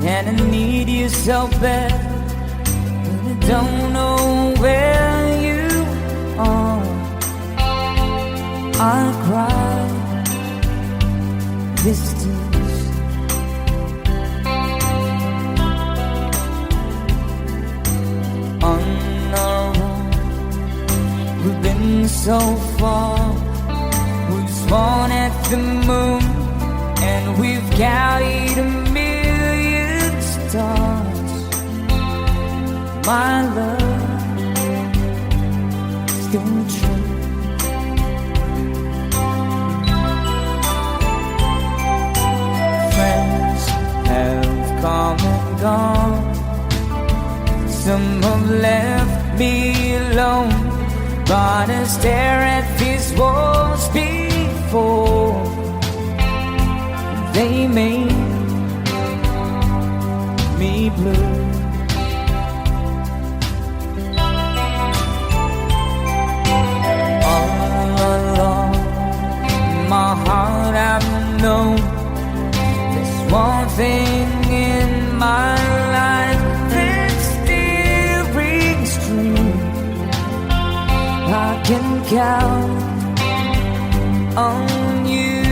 and I need you so bad, but I don't know where you are. I cry this tears. On our own, we've been so far. We've sworn at the moon, and we've carried a million stars. My love, still true. Friends have come and gone. Some have left me alone, but I stare at these walls before they made me blue. All along my heart I've known there's one thing in my life that still rings true. I can count on you.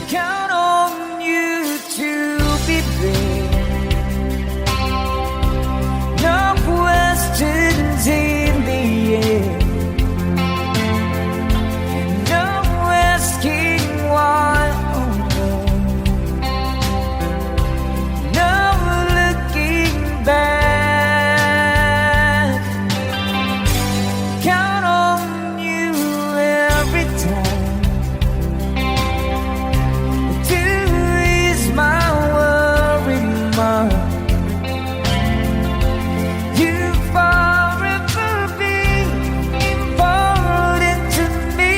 Count on you to be there. No questions in the air. No asking why. No looking back. Count on you every time to ease my worry mind. You forever be important to me,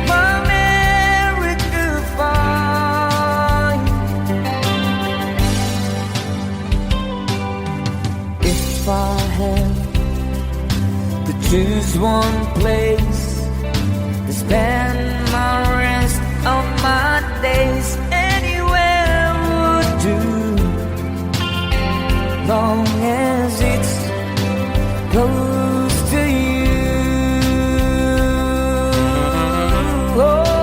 my America fine. If I have to choose one place to spend my rest of my days, anywhere would do, long as it's close to you. Oh.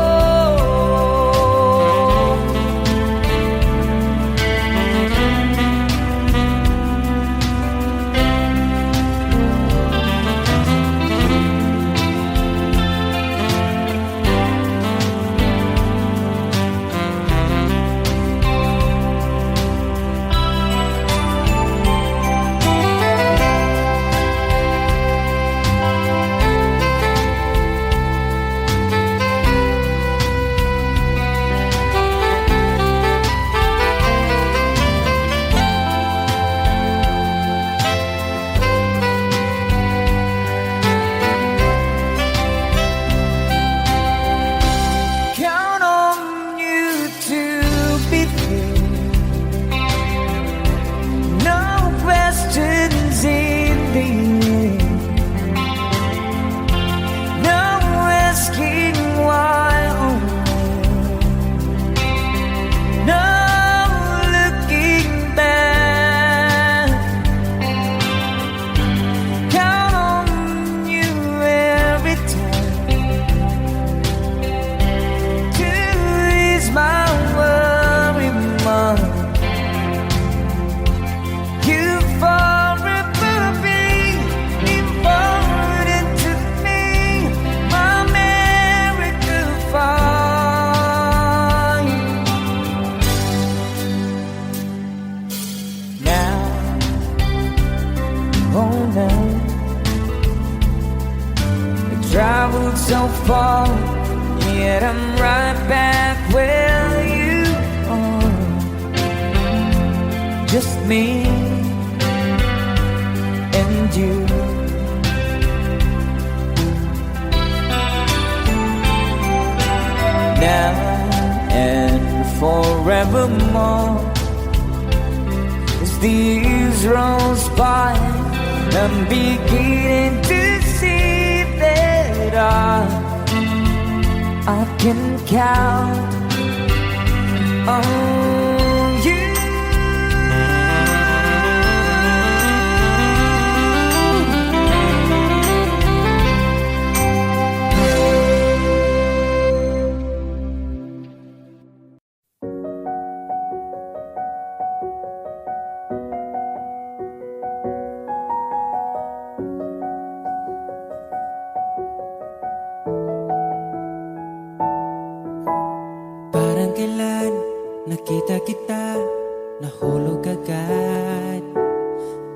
Count on you to be there. No questions in the air. No asking why. No looking back. Count on you every time to ease my worry mind. You forever be important to me, my America fine. Now, oh now, I traveled so far, yet I'm right back where you are. Just me and you. Now and forevermore, as the years rolls by, I'm beginning to see that I can count Oh, you. Parang kailan nakita kita, nahulog agad.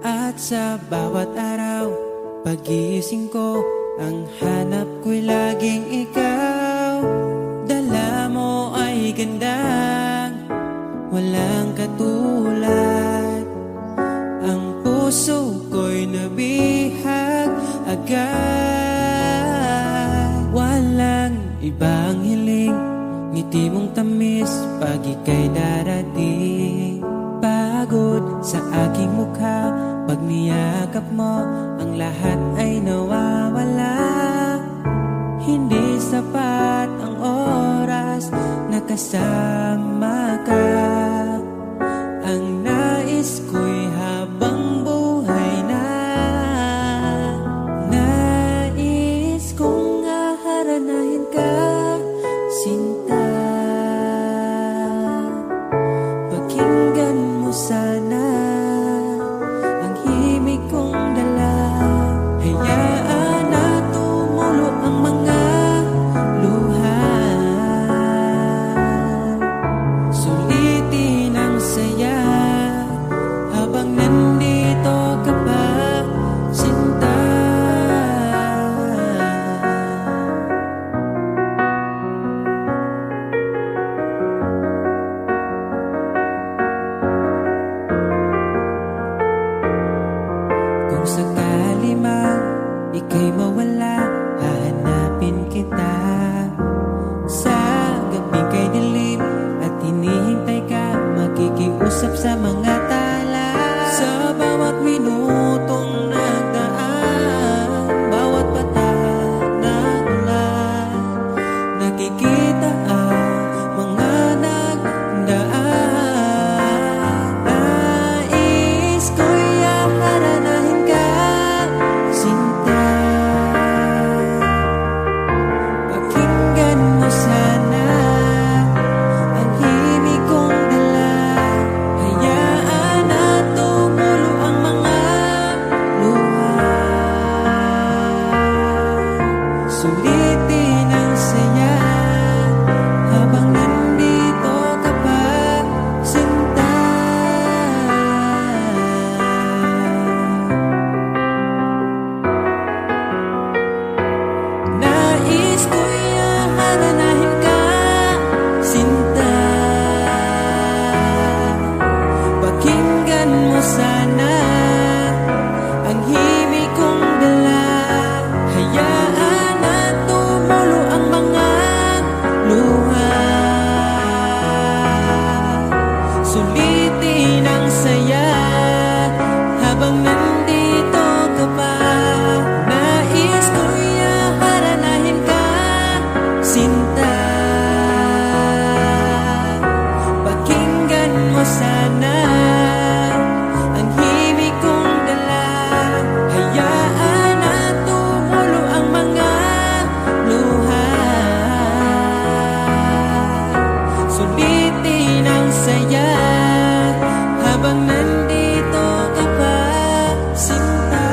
At sa bawat araw, pagising ko, ang hanap ko'y laging ikaw. Dala mo ay gandang, walang katulad. Ang puso ko'y nabihag agad. Walang ibang hiling, ngiti mong tamis pag ika'y darating. Pagod sa aking mukha, pag niyakap mo, ang lahat ay nawawala. Hindi sapat ang oras na kasama ka. Ang nais ko'y habang buhay na. Nais kong aharanahin ka, sinta. Pakinggan mo sana ang himig kong dala. Hayaan na tumulo ang mga luha. Sulitin ang saya habang nandito ka pa, sinta. Kung sakali man ika'y mawala, hahanapin kita. Sa gabing kay dilim at hinihintay ka, makikiusap sa mga tala. Sa bawat minutong nagdaan, bawat patak na ulan, nakikita ang mga nagdaan. Nais ko'y aharanahin ka, sinta. Pakinggan mo sana ang himig kong dala. Hayaan na tumulo ang mga luha. Sulitin ang saya habang nandito ka pa, sinta. Nais ko'y aharanahin ka, sinta. Pakinggan mo sana ang himig kong dala. Hayaan na tumulo ang mga luha. Sulitin ang saya habang nandito ka pa. Nais ko'y aharanahin ka, sinta. Pakinggan mo sana ang himig kong dala. Hayaan na tumulo ang mga luha. Sulitin ang saya habang nandito ka pa, sinta.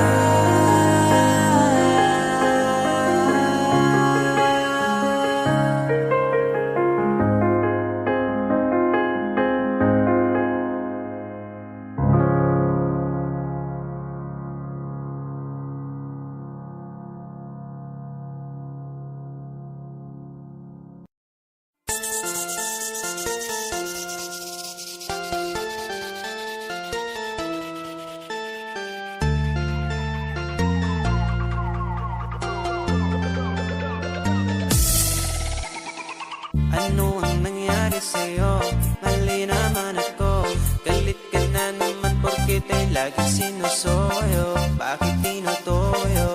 Ano ang nangyari sa'yo? Mali naman ako. Galit ka na naman porkit ay lagi sinusoyo. Bakit tinutoyo?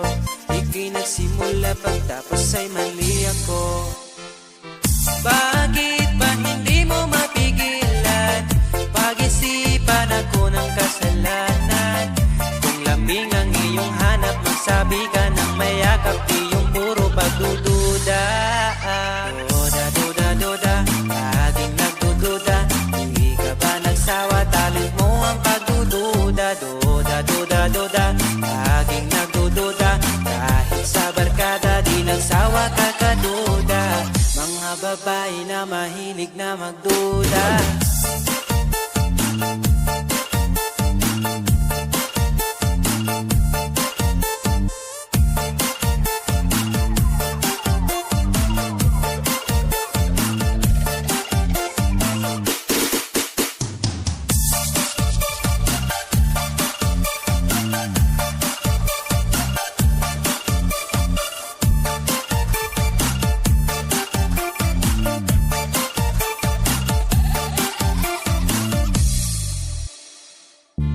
Ika'y nagsimula pagtapos ay mali ako. Bakit ba hindi mo mapigil? magsabi ka ng mayakap, di yung puro pagdududa. Duda, duda, duda, laging nagdududa. Di ka ba nagsawa, talent mo ang pagdududa. Duda, duda, duda, laging nagdududa. Kahit sa barkada, di nagsawa kakaduda. Mga babae na mahilig na magduda.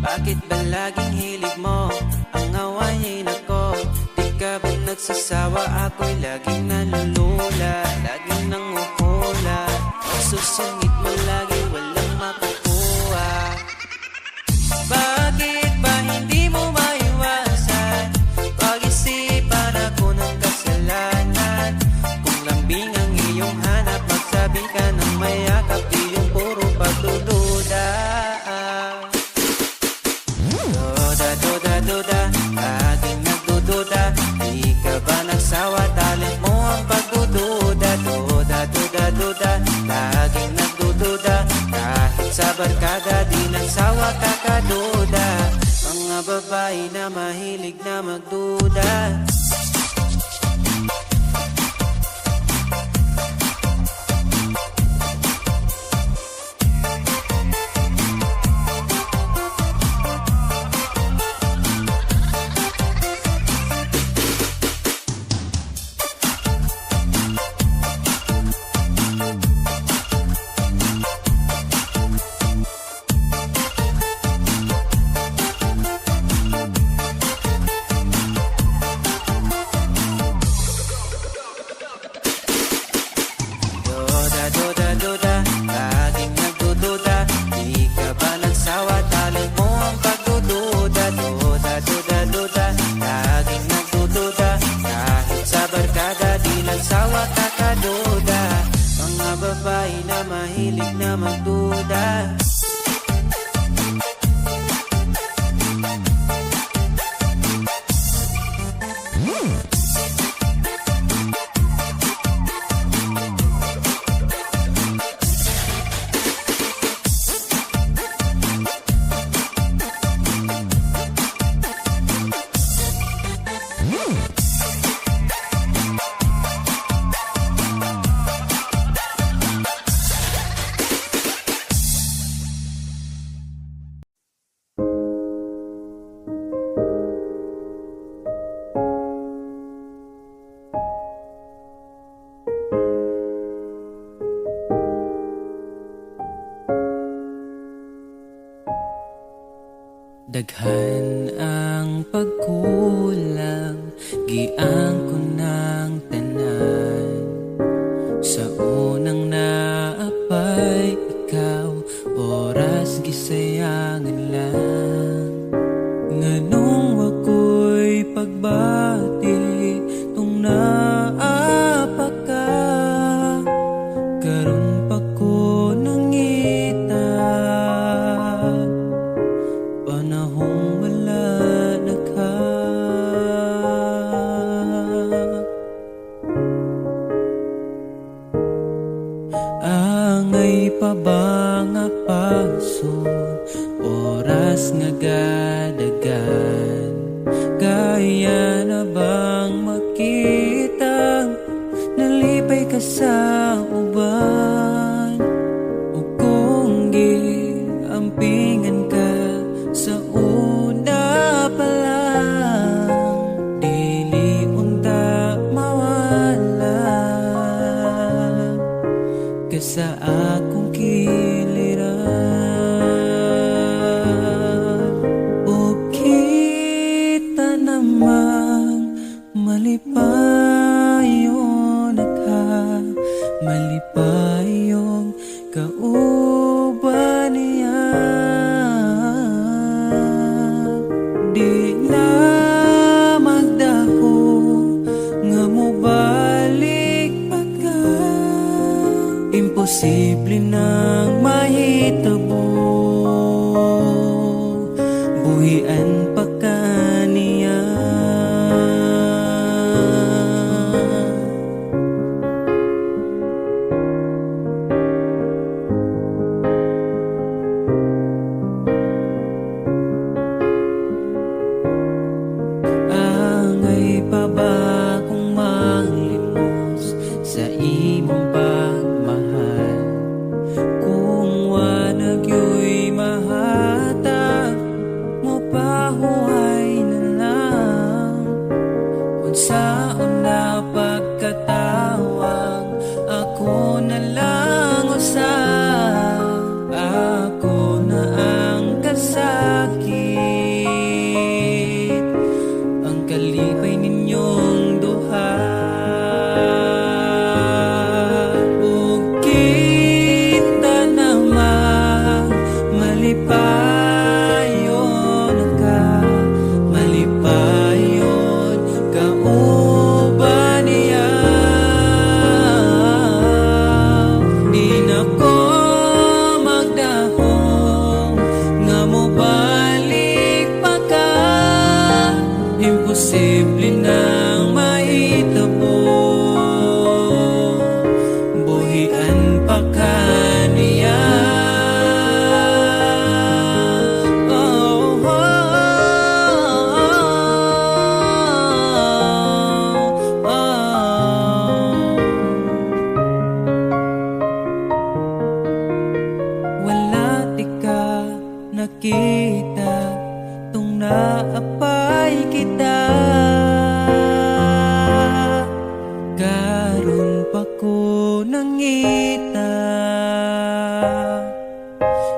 Bakit ba laging hilig mo ang awayin ako? Di ka ba nagsasawa? Ako'y laging nalulula, laging nanguhula. Pagsusungit mo lagi walang makukuha. Bakit ba hindi mo maiwasan? Pag-isipan ako ng kasalanan. Kung lambing ang iyong hanap, magsabi ka ng mayakap, di yung puro pagdududa. Duda, duda, laging nagdududa. Di ka ba nagsawa, talent mo ang pagdududa. Duda, duda, duda, laging nagdududa. Kahit sa barkada, di nagsawa kakaduda. Mga babae na mahilig na magduda. Duda, duda, laging nagdududa. Di ka ba nagsawa, talent mo ang pagdududa. Duda, duda, duda, laging nagdududa. Kahit sa barkada, di nagsawa kakaduda. Mga babae na mahilig na magduda. Daghan ang pagkulang, giang ko ng tanan. Sa unang naapay ikaw, oras gisayangan lang. Nganong ako'y pagbati, tung naapa ka. Karon pa ko nangita, panahong wala na ka. Angay pa ba nga paso, oras nga gadagan. Kaya na bang makita, nalipay ka sa uban. O kung giampingan ka sa una pa lang, dili unta mawala ka sa akong kiliran. O kita namang malipayon ka, malipayong kauban niya. Di na magda Imposible nang mahitabo, buhian pa kaniya. Angay pa ba kung maglimos sa imong pagmahal? Kung wanag yo'y mahatag mo pahuhay na lang. Unsaon na pagkatawag, ako na lang usab. Ako na ang kasakit, ang kalipay ninyong duha. Ug kita naman malipayon ka, malipayon ka uban niya. Di na ko magdahong nga mo balik pa ka. Imposible nang mahitabo, buhian pa kaniya. Oh, oh, oh, oh. Wala di ka nakita, tung naapay kita. Karon pa ko nangita,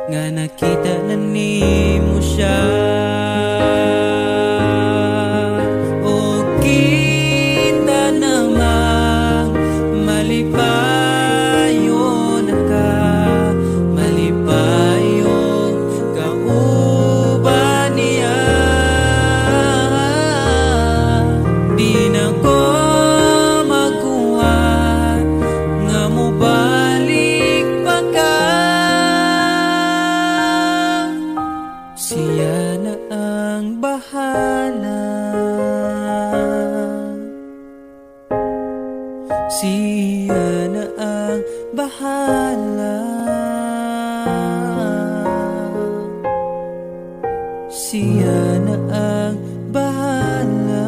nga nakita na nimo siya. O kita namang malipayon ka, malipayon ka uban niya. Di na ko makuha nga mo balik pa ka. Siya na ang bahala, siya na ang bahala, siya na ang bahala.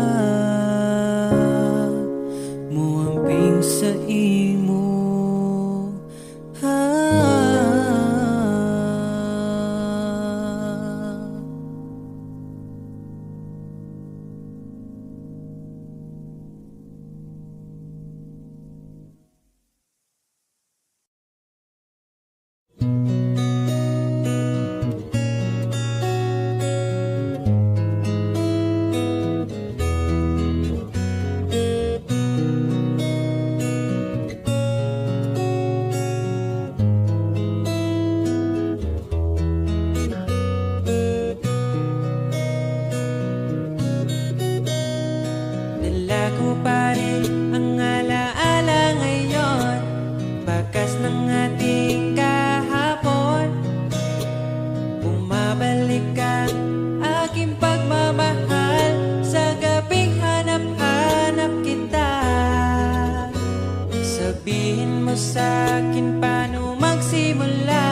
Muamping sa imo, dala ko pa rin ang alaala ngayon, bakas ng ating kahapon. Bumabalik ang aking pagmamahal sa gabing hanap-hanap kita. Sabihin mo sa'kin paano magsimula,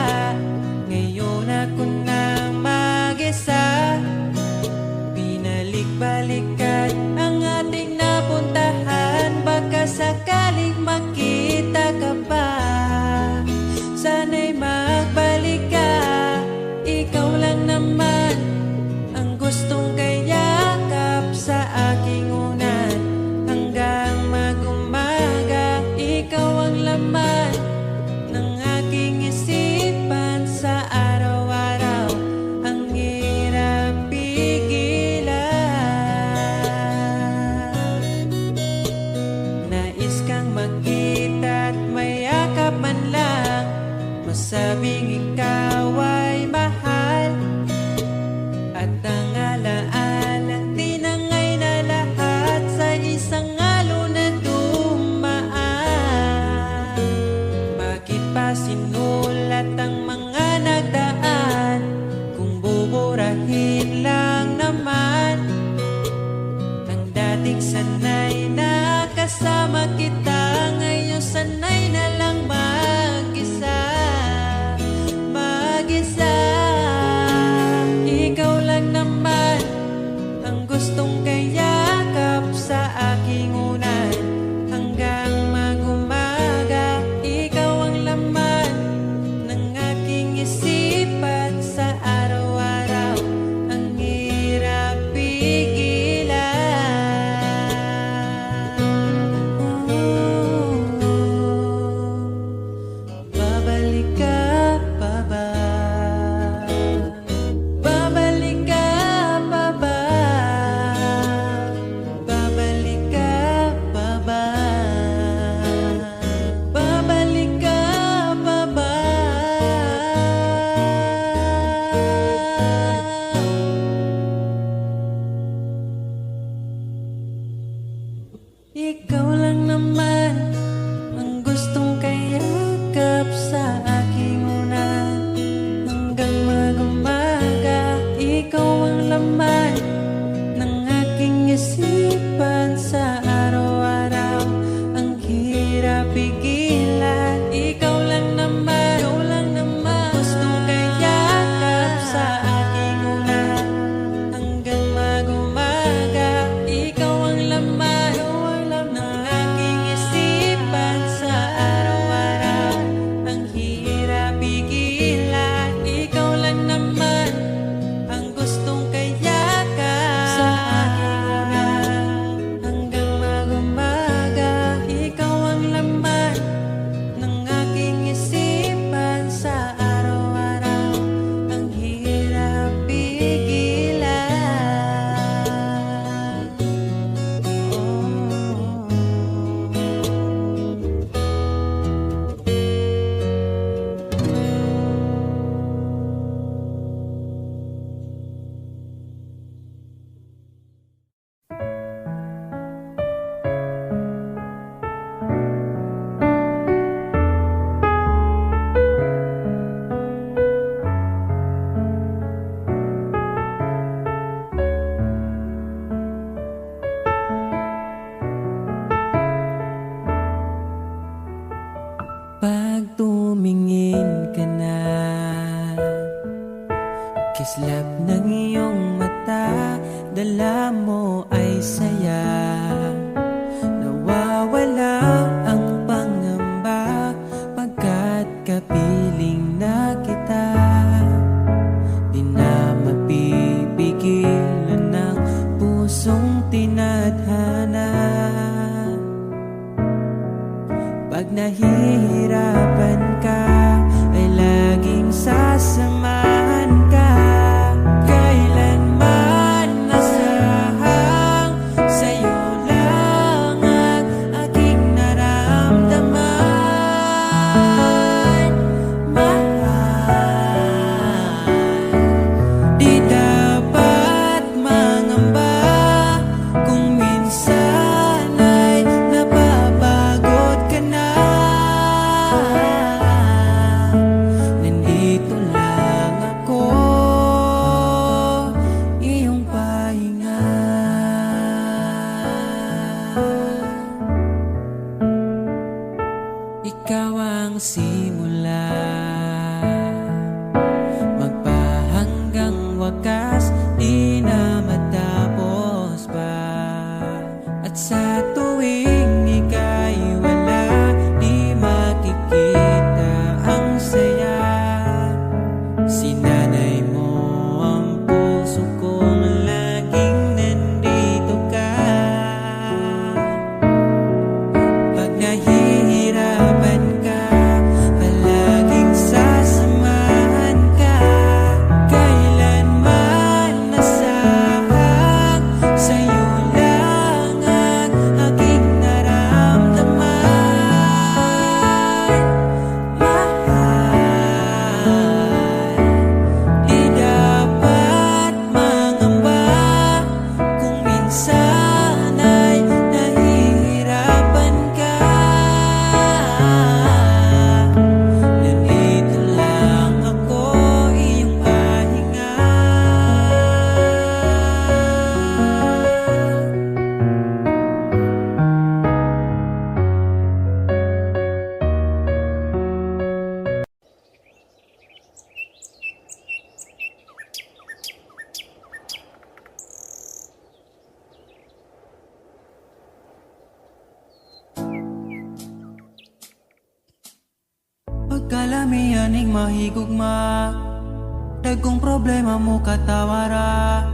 ngayon ako nang mag-isa. Binalik-balikan ang ating napuntahan, baka sakaling makita ka pa. Sana'y magbalik ka, ikaw lang naman ang gustong kayakap sa aking unan. Hanggang mag-umaga, ikaw ang laman ng aking isipan sa araw-araw. Ang hirap pigilan, nais kang makita at mayakap man lang, masabing ikaw ay mahal. At ang alaala tinangay na lahat sa isang alon na dumaan. Bakit pa sinulit Islap ng iyong mata, dala mo ay saya. Nawawala ang pangamba pagkat kapiling na kita. Di na mapipigilan ng pusong tinadhana. Pag nahihirapan ka, ay laging sasamahan ka. Kailanman nasahang sa'yo lang ang aking naramdaman. Mahal, di dapat mangamba kung minsan ay napapagod ka na. Nandito lang ako, iyong pahinga. Ikaw ang simula, magpahanggang wakas, di na matapos pa. At sa tuwing ika'y wala, di makikita ang saya. Sinanay mo ang puso kong laging nandito ka. Pag nahihirapan ka, palaging sasamahan ka. Kailanman nasahang sa'yo lang ang aking naramdaman. Mahal, di dapat mangamba kung minsan ay nahihirapan ka. Nandito lang ako, iyong pahinga. Pagkalamihan ning mahigugma, dagkong problema mo katawara.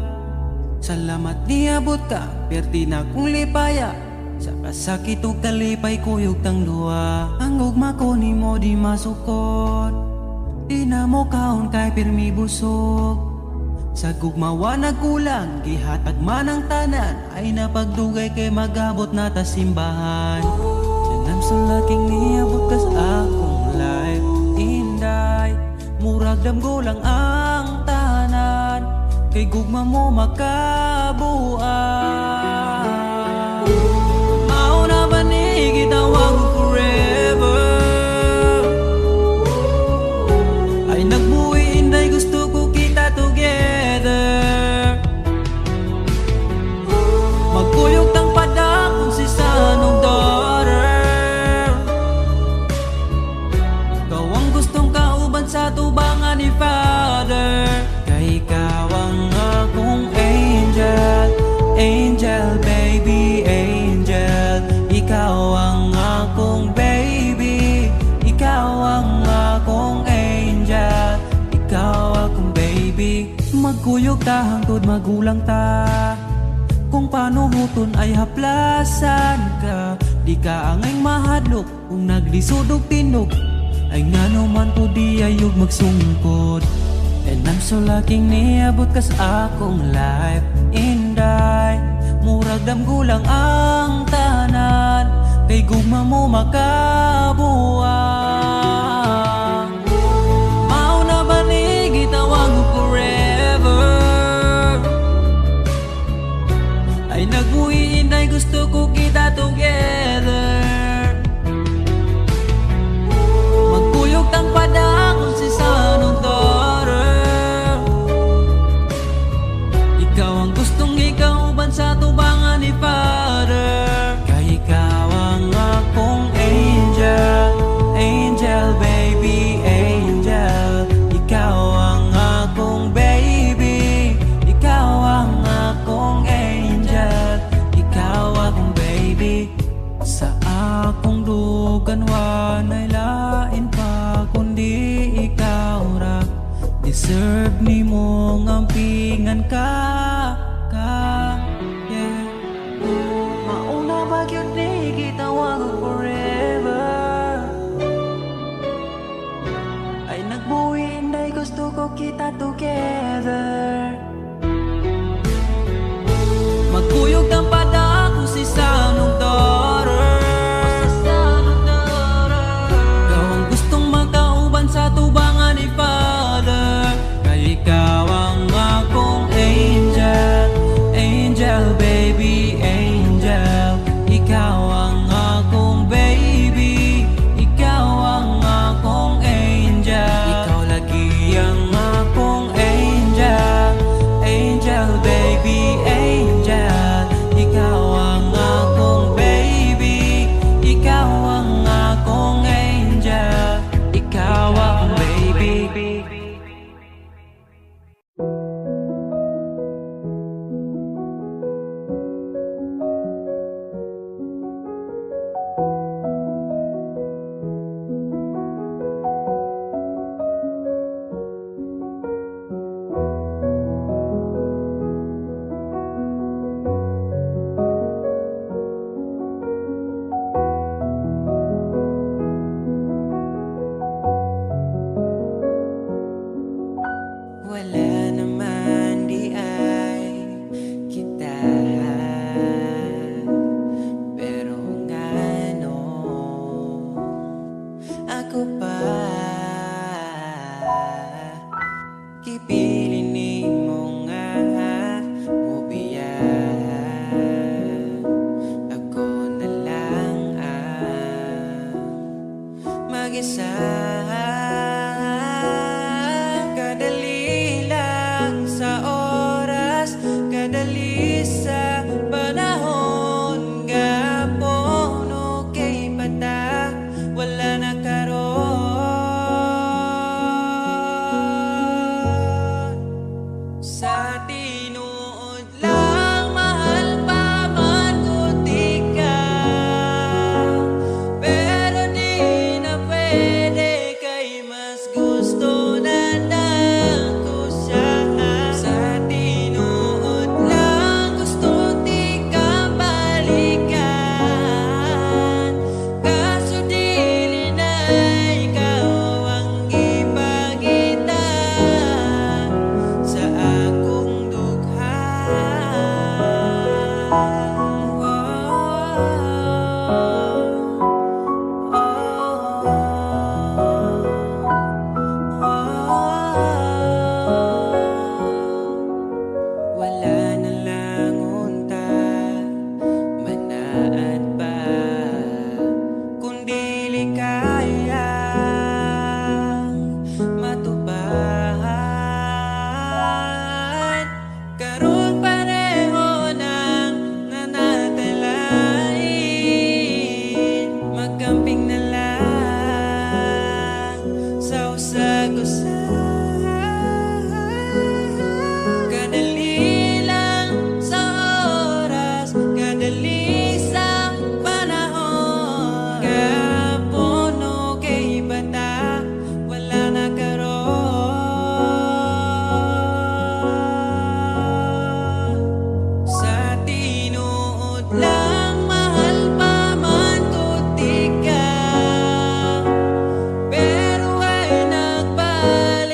Salamat niabot ka, perti na kong lipaya. Sa kasakit ug kalipay kuyog tang duwa. Ang ugma ko ni mo di masukot, di na mo kaon kay pirmi busog. Sa gugmawa nagkulang, gihatag man ang tanan, ay napagdugay kay magabot na ta simbahan. Sanam sa laking niabot kas akong life, inday, murag damgo lang ang tahanan, kay gugma mo makabuan. Mauna ba ni gitawag forever? Ay nagbuwi inday, gusto ko kita together. Magkuyog tang padakon si sanong daughter. Ikaw ang gustong kauban sa tubangan ni Father. Kay ikaw ang akong angel, angel baby, angel. Ikaw ang akong baby, ikaw ang akong angel, ikaw akong baby. Magkuyog ta hangtod magulang ta, kung paano huton ay haplasan ka. Di ka angay mahadlok kung naglisod og tinog, ay ngano man po di ayog magsungkod. And I'm so lucky niabot kas akong life, inday, murag damgulang ang tahanan, kay gugma mo makabuang. Mauna ba ni gitawag mo forever? Ay nagbuhi inday, gusto ko kita together. Magkuyog tang padakon si sanong daughter. Ikaw ang gustong ikauban sa tubangan ni Father. Kay ikaw ang akong angel, angel baby, angel. Ikaw ang akong baby, yeah. Mauna ba yun ni gitawag ang forever? Ay nagbuhin ay gusto ko kita together. Magkuyog ng pada ko si Sanong daughter. Gawang gustong magkauban sa tubangan ni Father. Kay ikaw ang akong angel, angel baby, angel. Ikaw ang akong baby, ikaw ang akong angel. Ikaw lagi ang akong angel, angel baby, angel. Ikaw ang akong baby, ikaw ang akong angel. Ikaw ang baby. Wala naman di ay kita, pero ngano ako pa kipili ni mo nga mubiya. Ako na lang ang mag-isa. Kadali lang sa oras, kadali sa panahon. Gapon okay bata, wala na karon. Sa tinuod lang mahal pa man ko tika, pero di na pwede kay mas gusto na ko siya. Sa tinuod lang gusto di ka balikan, kaso dili na ikaw ang ipakita sa akong dugha. Wala na lang unta manaad pa, kundi likayang matubahan. Karon pareho nang nanatalain, magkamping na lang sa usag-usag. Kadali lang sa oras, kadali sa panahon. Gapon okay bata, wala na karon. Sa tinuod lang mahal pa man ko tika, pero ay nagbalik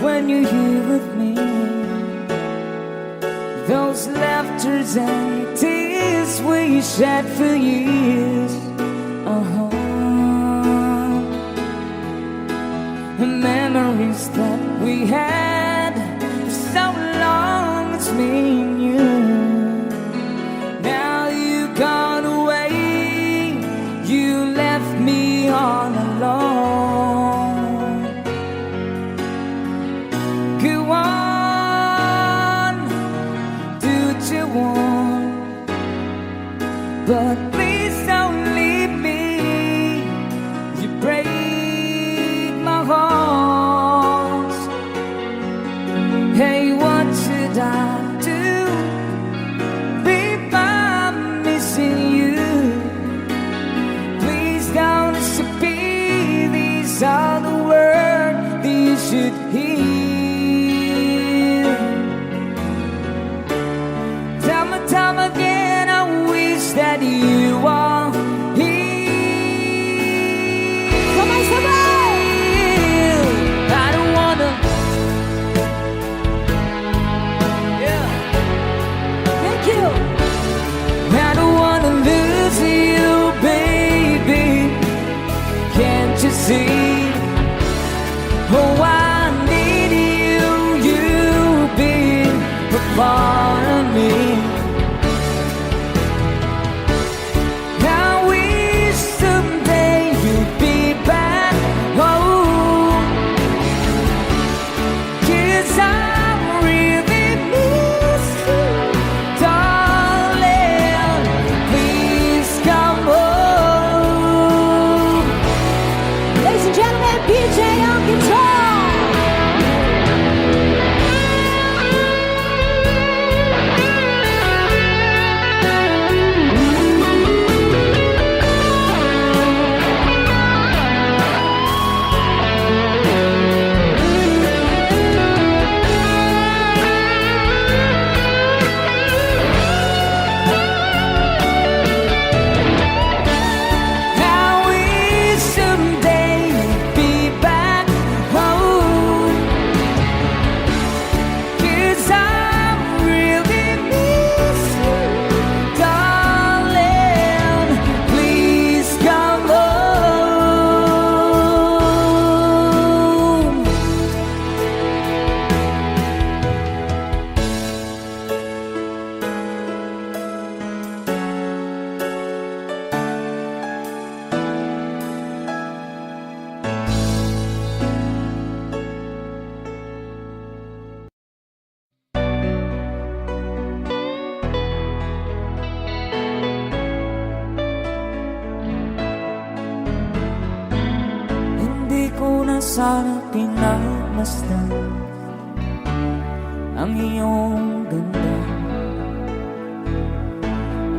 when you're here with me. Those laughters and tears we shed for years. The memories that we had for so long, it's me and you. Now you gone away, you left me all alone. Go on, do what you want, but please don't leave me. You break my heart. Hey, what should I do? Babe, I'm missing you. Please don't disappear. These are the words that you should hear. Time again, I wish that you are here. Sabay-sabay! I don't wanna. Yeah. Thank you! I don't wanna lose you, baby. Can't you see? Oh, I need you. You've been a part of me. I wish someday you'd be back home. 'Cause I really miss you, darling. Please come home. Ladies and gentlemen, PJ on guitar! I wish someday you'd be back home. 'Cause I really miss you, darling. Please come home. Hindi ko na sana pinagmasdan ang iyong ganda,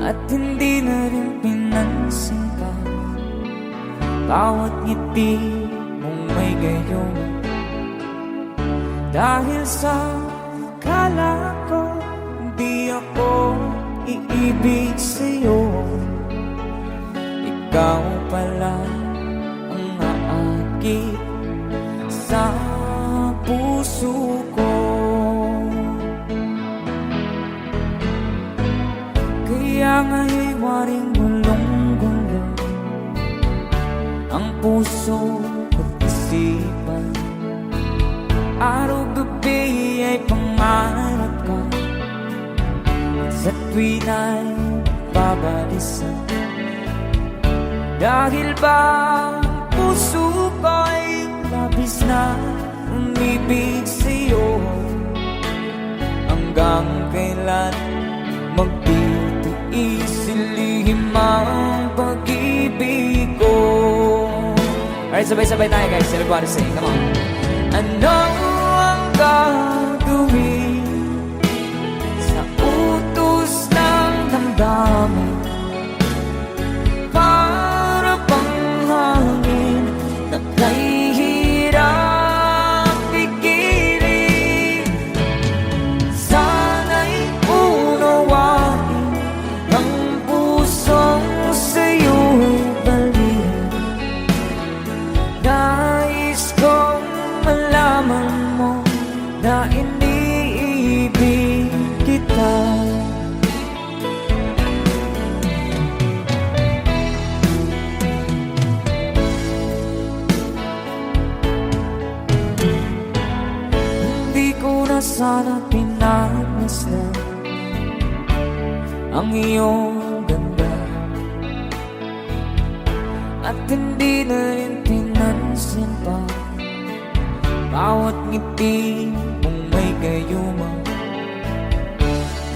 at hindi na rin pinansin pa bawat ngiti mong may gayon. Dahil sa akala ko hindi ako iibig sa'yo, ikaw pala ang aakit sa puso ko. Kaya nga'y waring gulong-gulo ang puso at isipan. Araw-gabi ay pangarap ka, sa tuwin ay babalisan. Dahil ba ang puso ko'y labis na umibig sa'yo, hanggang kailan magtitiis ilihim ang pag-ibig ko. Alright, sabay-sabay tayo guys. Everybody sing, come on. Ano ang gagawin sa utos ng damdamin? Para bang hangin na kahihirap pigilan. Sana'y unawain ang pusong sa'yo'y balikan. Nais kong malaman na iniibig kita. Hindi ko na sana pinagmasdan ang iyong ganda, at hindi na rin pinansin pa bawat ngiti mong may gayuma.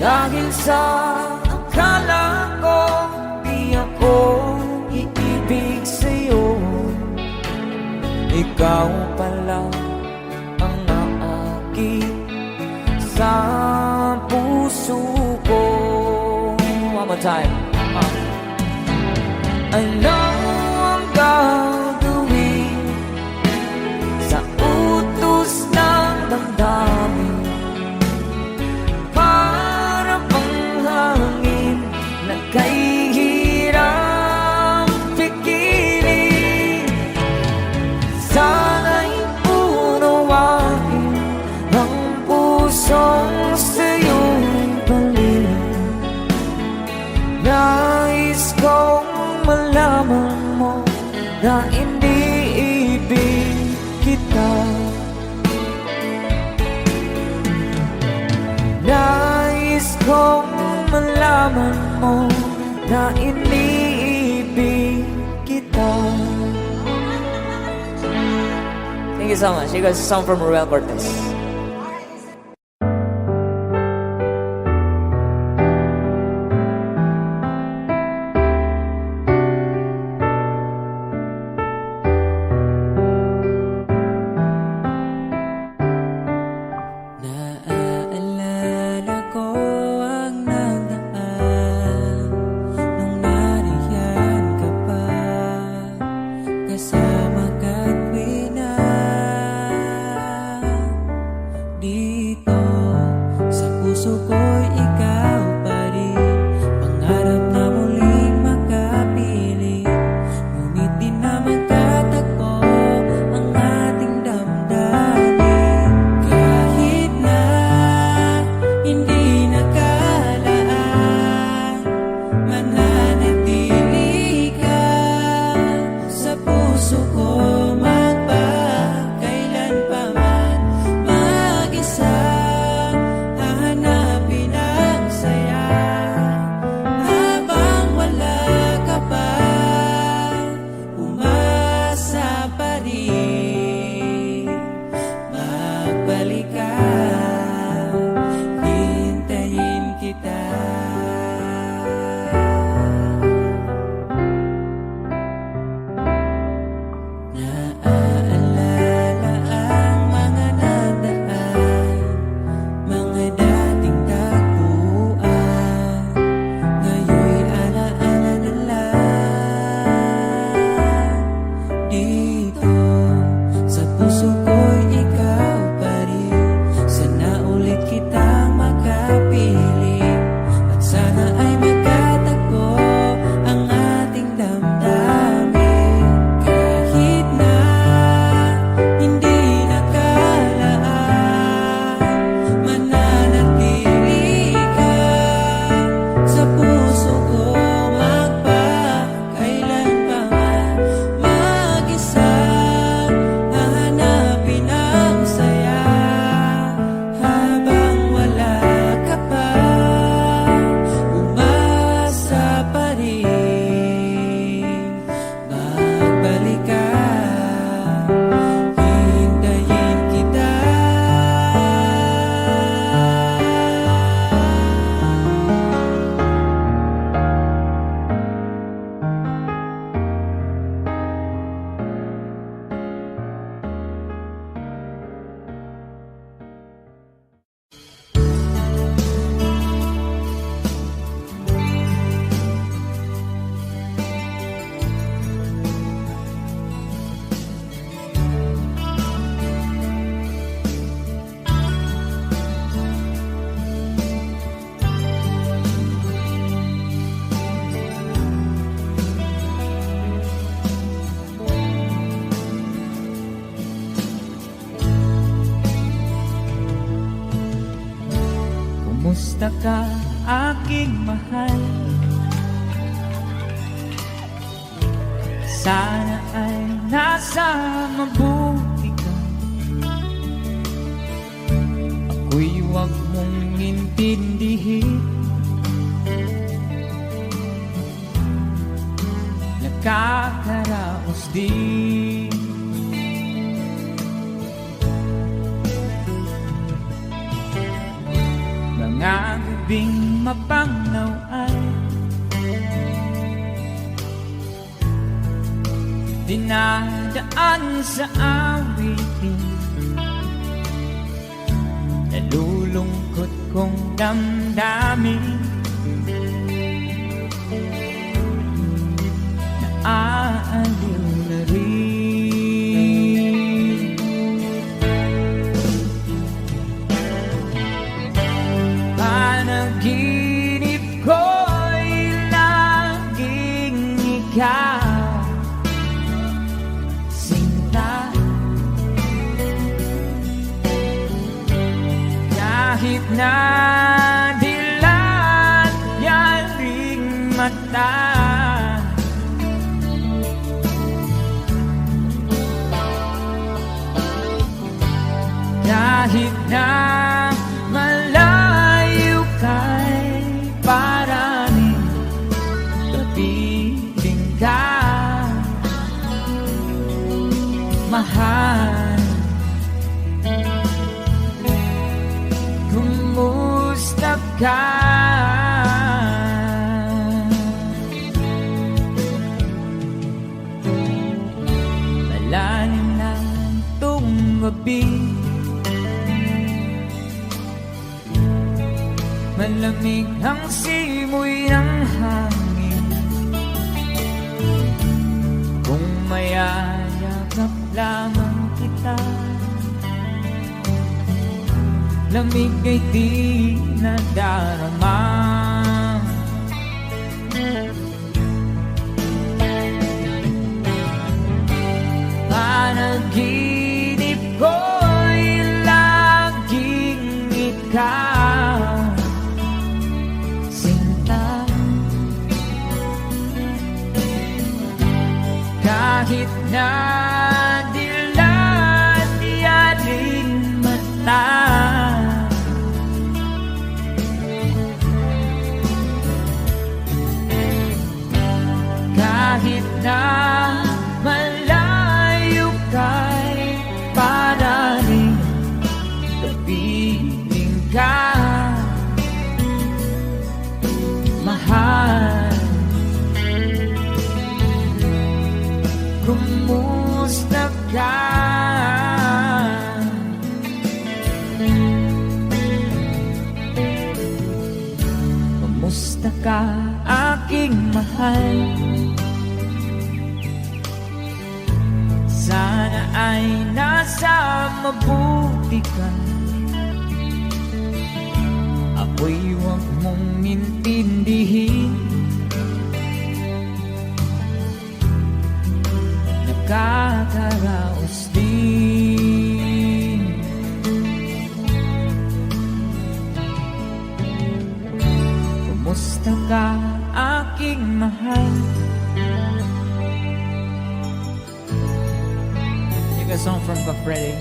Dahil sa akala ko di ako iibig sa'yo, ikaw pala ang naakit sa puso ko. One more time. Ano ang gagawin sa utos ng damdamin? Para bang hangin na kay hirang pigilan. Sana'y unawain ang pusong sa'yo'y baliw. Nais kong malaman mo na iniibig kita. Nais kong malaman mo na iniibig kita. Thank you so much. You guys, a song from Ruel Cortez. Naaalala ko ang nagdaan nung nariyan ka pa, kasama ka't wina dito sa puso ko'y ikaw pa rin. Pangarap na muling makapiling, ngunit di na magtatagpo ang ating damdamin. Kahit na hindi nakalaan, mananatili ka sa puso ko magpakailanpaman. Mag-isa hahanapin ang saya habang wala ka pa. Umasa pa rin, magbalik ka, hintayin kita. Naaalala ang mga nadaan, mga dating tagpuan, ngayon'y alaala na lang. Dito sa puso ko'y ikaw pa rin, Kumusta ka, aking mahal? Sana ay nasa mabuti ka. Ako'y huwag mong intindihin. Nakakaraos din. Mga gabing mapangnaw ay dinadaan sa awitin. Nalulungkot kong damdamin. Naaaliw na rin. Panaginip ko'y laging ikaw, sinta. Kahit na dilat yaring mata, kahit na malayo ka'y paraning kapiling ka, mahal. Kumusta ka? Malalim na itong gabi, malamig ang simoy ng hangin. Kung mayayakap lamang kita, lamig ay di nadarama. Panaginip ko'y laging ikaw, sinta. Kahit na dilat yaring mata, kahit na malayo ka'y paraning kapiling ka, mahal. Kumusta ka? Kumusta ka, aking mahal? Sana ay nasa mabuti ka. Ako'y huwag mong intindihin. Nakakaraos din. Kumusta ka, aking mahal? Take a song from Buck Freddy.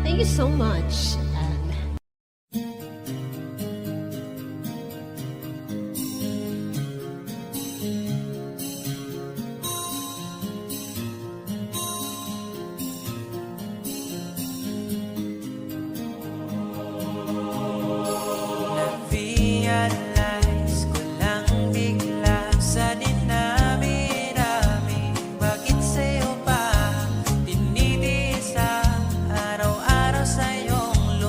Thank you so much. Na-realize ko lang bigla sa dinami-dami, bakit sa'yo pa tinitiis ang araw-araw sa iyong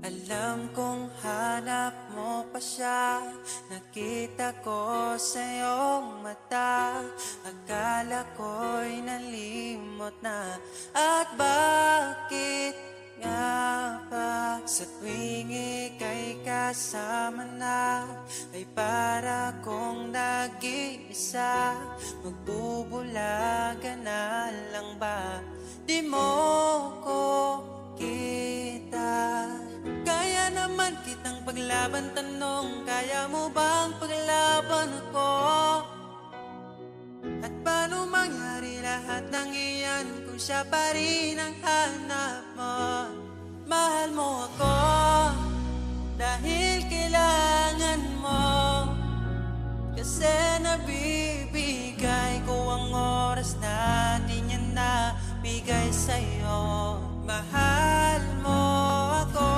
Alam kong hanap mo pa siya. Nakita ko sa iyong mata. Akala ko'y nalimot na. At bakit nga ba sa tuwing ika'y kasama na, ay para kong nag-iisa? Magbubulaga na lang ba? Di mo ko kita. Kaya naman kitang paglaban, tanong, kaya mo bang paglaban ako? At paano mangyari lahat ng iyan kung siya pa rin ang hanap mo? Mahal mo ako dahil kailangan mo, kasi nabibigay ko ang oras na di niya nabigay sa'yo. Mahal mo ako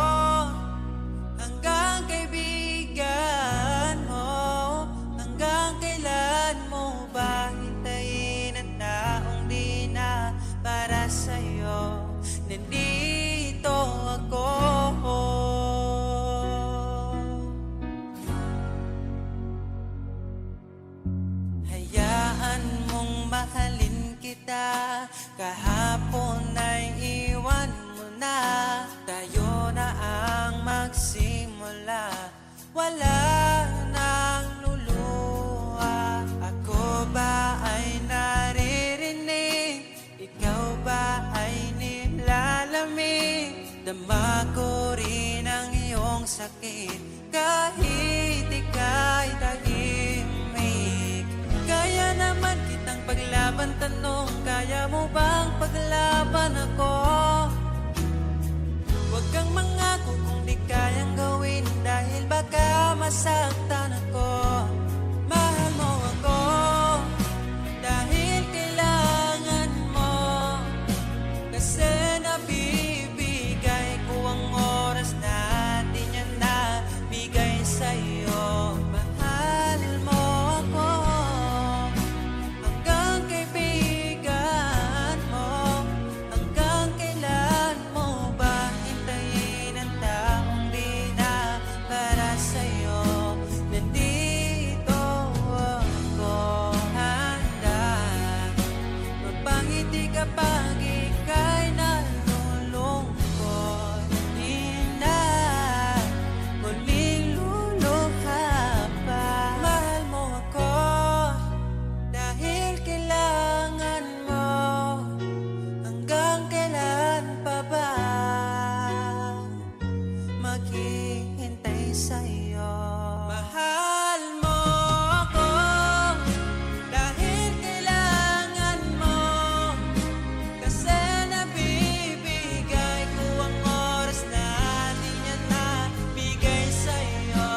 hanggang kaibigan mo. Hanggang kailan mo ba hintayin ang taong di na para sa'yo? Nandito ako. Hayaan mong mahalin kita. Kahapon ay iwan mo na. Tayo na ang magsimula. Wala nang luluha. Ako ba ay naririnig? Ikaw ba ay nilalamig? Dama ko rin ang iyong sakit kahit ika'y tahimik. Kaya naman kitang paglaban, tanong, kaya mo bang paglaban ako? Huwag kang mangako kung di kayang gawin, dahil baka masaktan ako. Mahal mo ako dahil kailangan mo, kasi nabibigay ko ang oras na di niya nabigay sa'yo. Mahal mo ako hanggang kaibigan mo. Hanggang kailan mo ba hintayin ang taong di na para sa'yo? Nandito ako handa magpangiti kapag ika'y nalulungkot. Di na muling luluha pa. Mahal mo ako dahil kailangan mo. Hanggang kailan pa ba maghihintay sa'yo? Mahal mo ako dahil kailangan mo, kasi nabibigay ko ang oras na di niya nabigay sa'yo.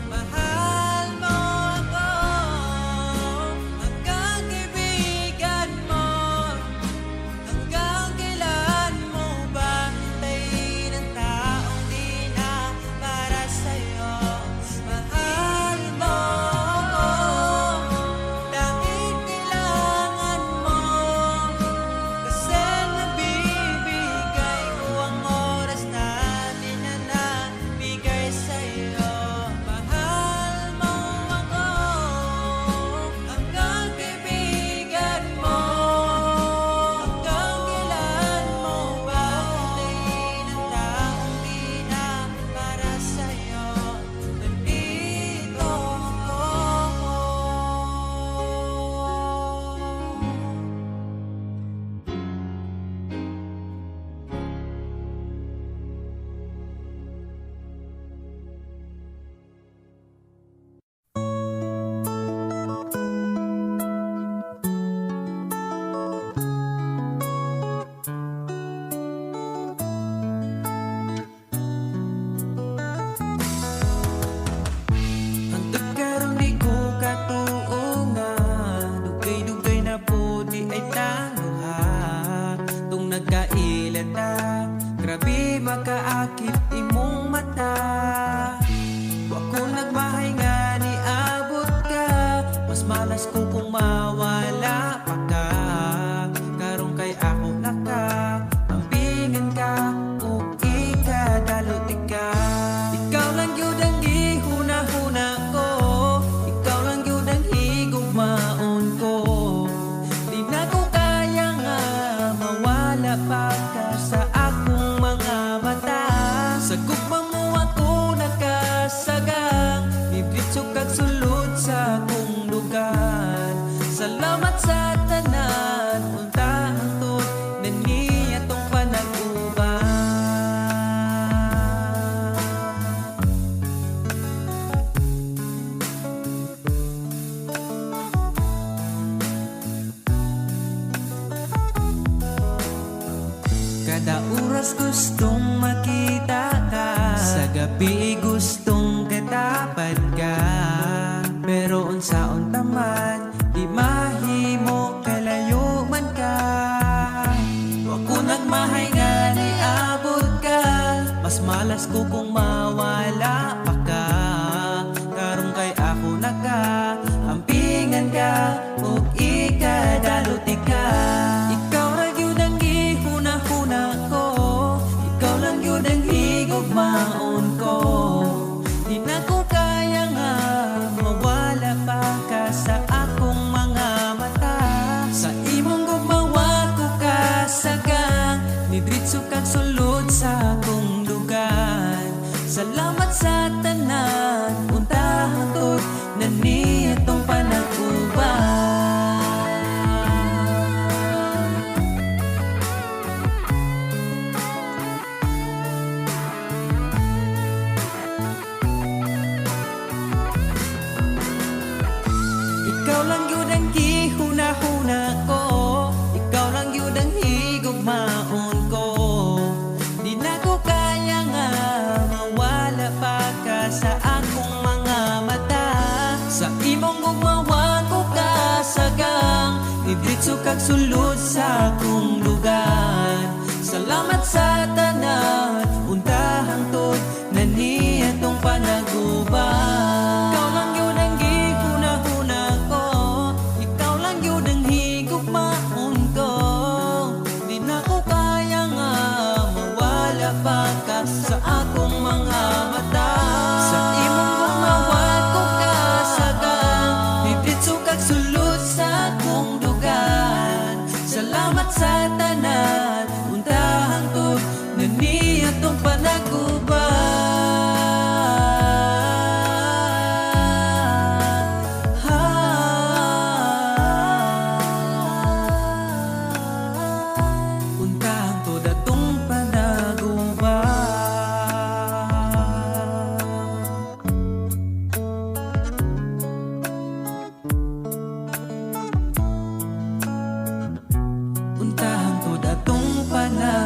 Mahal mo ako hanggang kaibigan mo. Hanggang kailan mo ba hintayin ang taong di na para sa'yo? Mahal mo ako dahil kailangan mo, kasi nabibigay ko ang oras na di na nabigay sa'yo. Mahal mo ako hanggang kaibigan mo. Hanggang kailan mo ba hintayin ang taong di na para sa'yo? Nandito ako. Hantod karon di ko katuungan, dugay-dugay na po di ay tanuha. Tung nagkailan na, grabe makaakit imong mata. Wa ko nagmahay nga ni abot ka, mas malas ko kung mawala pa ka. Karong kay ako naka, ambingan ka, o ikadalot ka. Sa gugma mo ako nakasagang, ibritso kag sulod sa akong lugar. Salamat sa tanan, unta hangtod na niya tong panag-uban. Kada oras gustong makita ka, sa gabi gustong katapad ka. Pero unsaon taman, di mahimo kalayo man ka. Wa ko nagmahay nga ni abot ka, mas malas ko kung mawala pa ka. Karong kay ako naka, ampingan ka, ug ikadaluti ka. Ikaw ra gyud ang gihuna-huna ko, ikaw lang gyud ang higugmaon ko. Di na ko kaya nga mawala pa ka sa akong mga mata. Sa imong gugmawa ko kasagang, nidritso kag sulod sa akong lugar. Salamat sa tanan, unta hangtod na niya tong panag-uban. Ikaw lang yun ang gihuna-huna ko, ikaw lang yun ang higugmaon ko. Di na ko kaya nga mawala pa ka sa akong mga mata. Sa imong gugmawa ko kasagang, ibritso kag sulod sa akong lugar. Salamat sa tanan, unta hangtod na niya tong panag-uban. Ikaw lang yun ang gihuna-huna ko, ikaw lang yun ang higugmaon ko. Di na ko kaya nga mawala pa ka sa akong mga mata. Sa imong gumawa ko kasagang, ibritso kag sulod sa akong lugar. Salamat sa tanan, unta hangtod na niya tong panag-uban. Unta hangtod atong panag-uban. Unta hangtod atong panag-uban.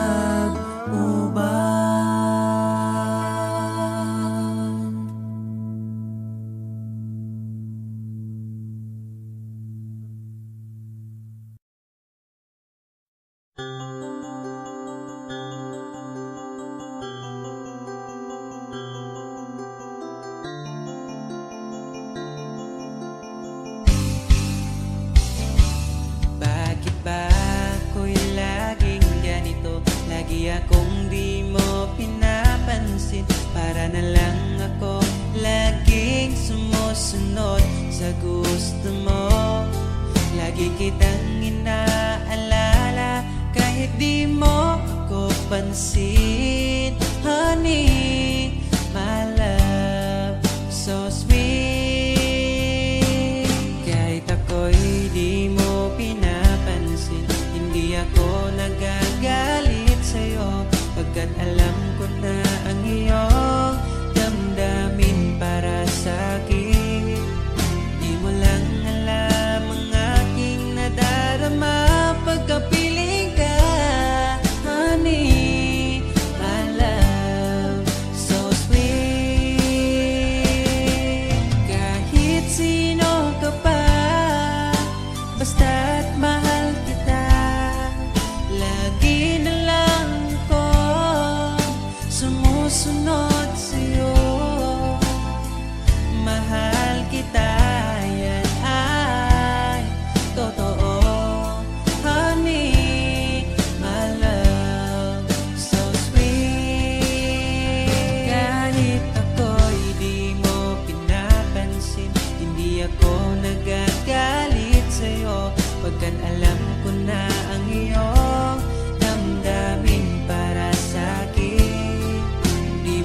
Bakit ba ako'y laging ganito? Lagi akong di mo pinapansin. Para na lang ako laging sumusunod sa gusto mo. Lagi kitang inaalala kahit di mo ako pansin. Honey, my love, so sweet. Kahit ako'y di mo pinapansin, hindi ako nagagalit sa'yo. Pagkat alam ko na ang iyong damdamin para sa'kin. Di mo lang alam ang aking nadarama pagkapiling ka. Honey, my love, so sweet. Kahit sino ka pa, basta't mahal kita. Lagi na lang ako sumusunod sa'yo. Mahal kita, yan ay totoo. Honey, my love, so sweet. Kahit ako'y di mo pinapansin, hindi ako nagagalit sa'yo. Pagkat alam ko na ang iyong damdamin para sa'kin. Di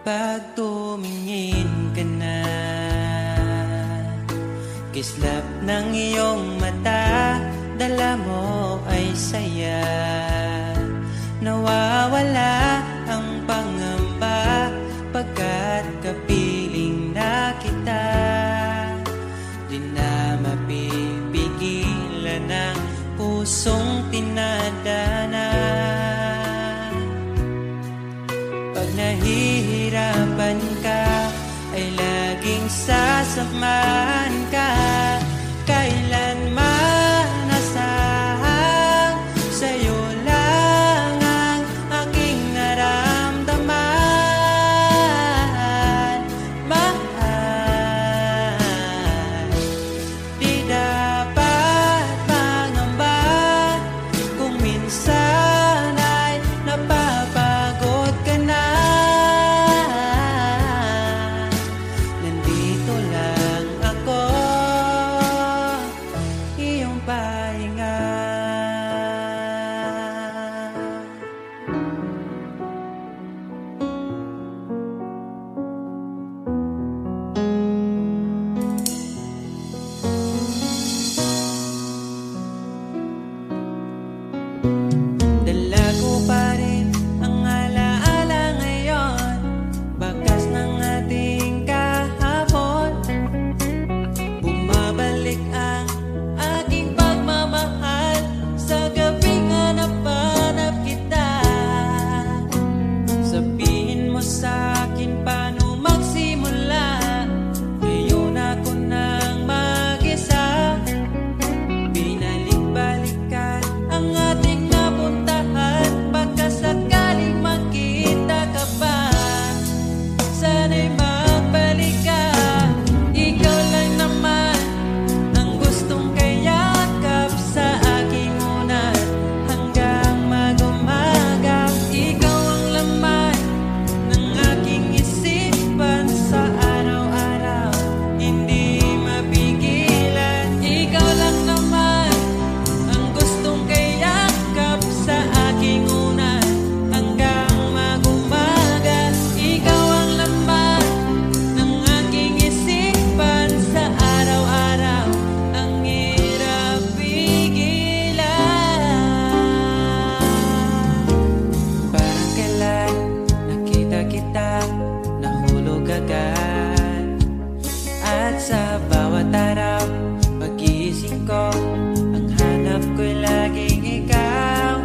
Kapag tumingin ka na, kislap ng iyong mata, dala mo ay saya. Nawawala ang pangamba pagkat kapiling na kita. Di na mapipigilan ang pusong tinadana. Pag nahihirapan ka, ay laging sasamahan ka. Kailanman nasahang sa'yo lang ang aking naramdaman. Mahal, di dapat mangamba kung minsan ay napapagod ka na. Nandito lang ako, iyong pahinga. Dala ko pa rin ang alaala ngayon, bakas ng ating kahapon. Bumabalik ang aking pagmamahal sa gabing hanap-hanap kita. Sabihin mo sa'kin paano magsimula, ngayon ako nang mag-isa. Binalik-balikan ang ating napuntahan, pagkasakaling makita ka pa. Sana'y magbalik ka, ikaw lang naman ang gustong kayakap sa aking unan hanggang mag-umaga. Ikaw ang laman ng aking isipan sa araw-araw, hindi mapigilan. Ikaw lang naman ang gustong kayakap sa aking unan hanggang mag-umaga. Ikaw ang laman ng aking isipan sa araw-araw, ang hirap pigilan. Parang kailan nakita kita, nahulog agad. At sa bawat araw, pag-iisip ko, ang hanap ko'y laging ikaw.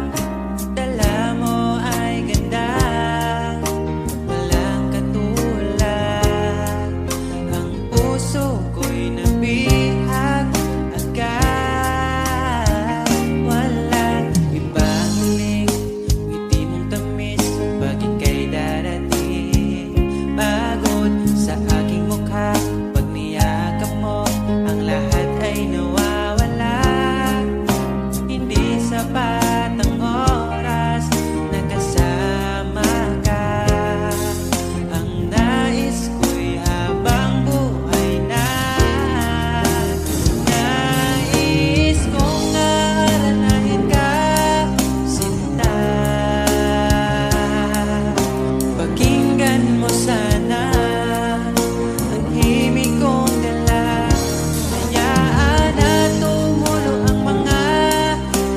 Dala mo ay ganda, walang katulad. Ang puso ko'y nabihag agad. Walang ibang hiling, ngiti mong tamis pag ika'y darating. Pagod sa aking mukha, pag niyakap mo, ang lahat ay nawawala. Hindi sapat ang oras na kasama ka. Ang nais ko'y habang buhay na. Nais kong aalalahin ka, sinta. Pakinggan mo sana ang himig kong dala. Hayaan na tumulo ang mga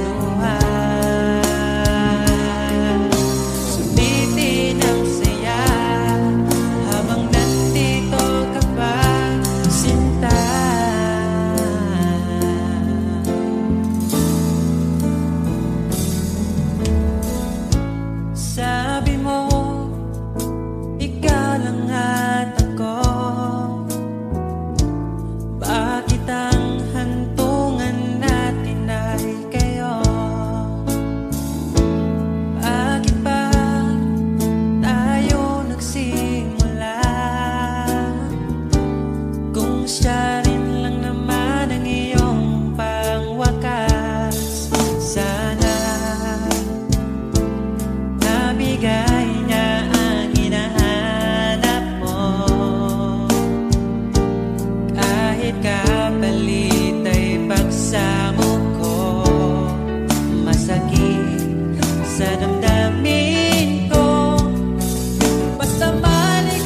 luha. Sulitin ang saya habang nandito ka pa, sinta. Sabi mo, ikaw lang at ako. Bakit ang hantungan natin ay kayo? Bakit ba tayo nagsimula? Kung siya rin lang naman ang iyong pangwakas, sana nabigay niya ang hinahanap mo. Kahit kapalit ay pagsamo ko, masakit sa damdamin ko. Basta malik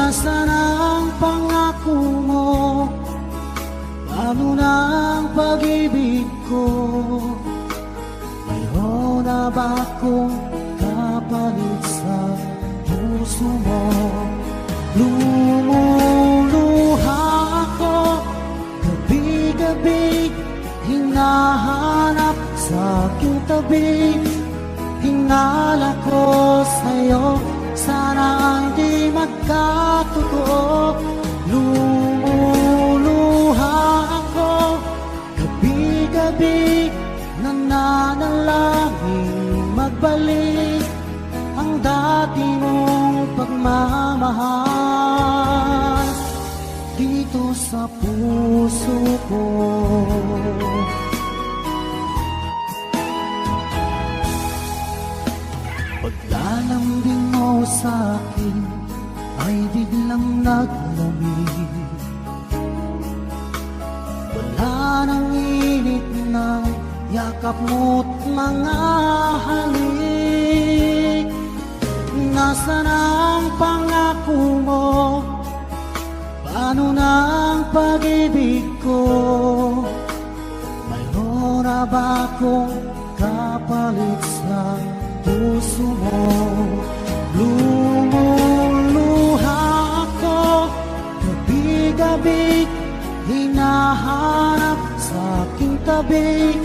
Nasaan ang pangako mo? Paano na ang pag-ibig ko? Mayroon na ba akong kapalit sa puso mo? Lumuluha ako gabi-gabi, hinahanap sa aking tabi. Hinala ko sa'yo, sana hindi magkatotoo. Lumuluha ako gabi-gabi, nananalangin magbalik ang dati mong pagmamahal dito sa puso ko. Paglalambing mo sa'kin ay biglang naglamig. Wala nang init ng yakap mo't mga halik. Nasaan ang pangako mo? Paano na ang pag-ibig ko? Mayroon na ba akong kapalit sa puso mo? Lumuluha ako gabi-gabi, hinahanap sa aking tabi.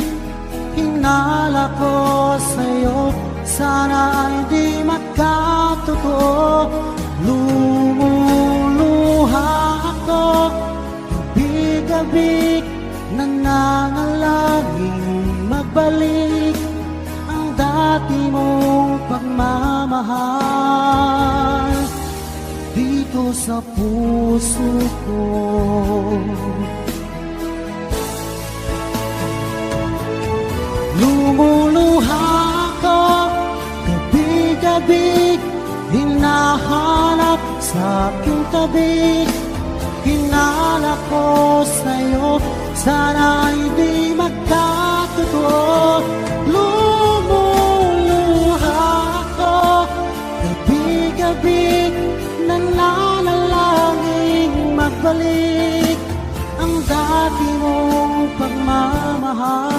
Hinala ko sa'yo, sana hindi magkatotoo. Lumuluha ako gabi-gabi, nananalangin magbalik ang dati mong pagmamahal dito sa puso ko. Lumuluha ako gabi-gabi, hinahanap sa aking tabi. Hinala ko sa'yo, sana hindi magkatotoo. Lumuluha ako gabi-gabi, nananalangin magbalik ang dati mong pagmamahal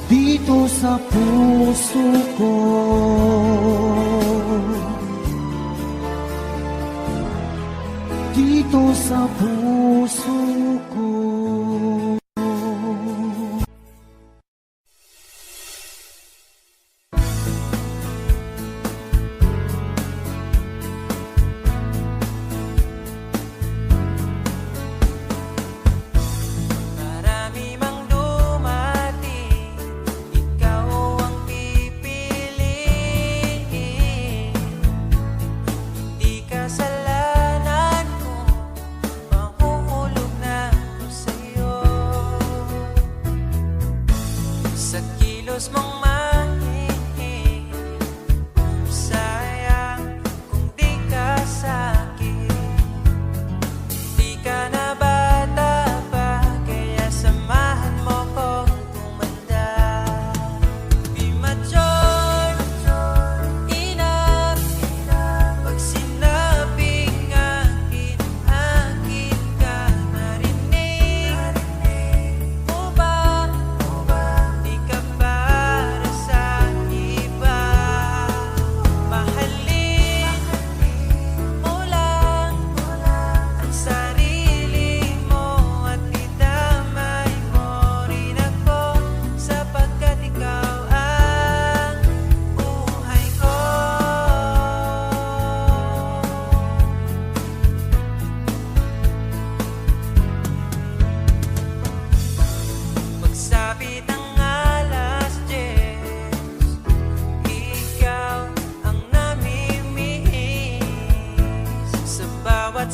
dito sa puso ko. Dito sa puso ko. Marami mang dumating, ikaw ang pipiliin. Di kasalanan ko, mahuhulog na ako sa'yo. Sa kilos mong mahihig, sayang kung di ka sa'kin. Di ka na bata pa, kaya samahan mo kong tumanda. Di mature enough pag sinabing akin, akin ka. Narinig mo ba, di ka para sa iba. Mahalin mo lang ang sarili mo at idamay mo rin ako, sapagkat ikaw ang buhay ko. Pagsapit ng alas 10, ikaw ang namimiss sa bawat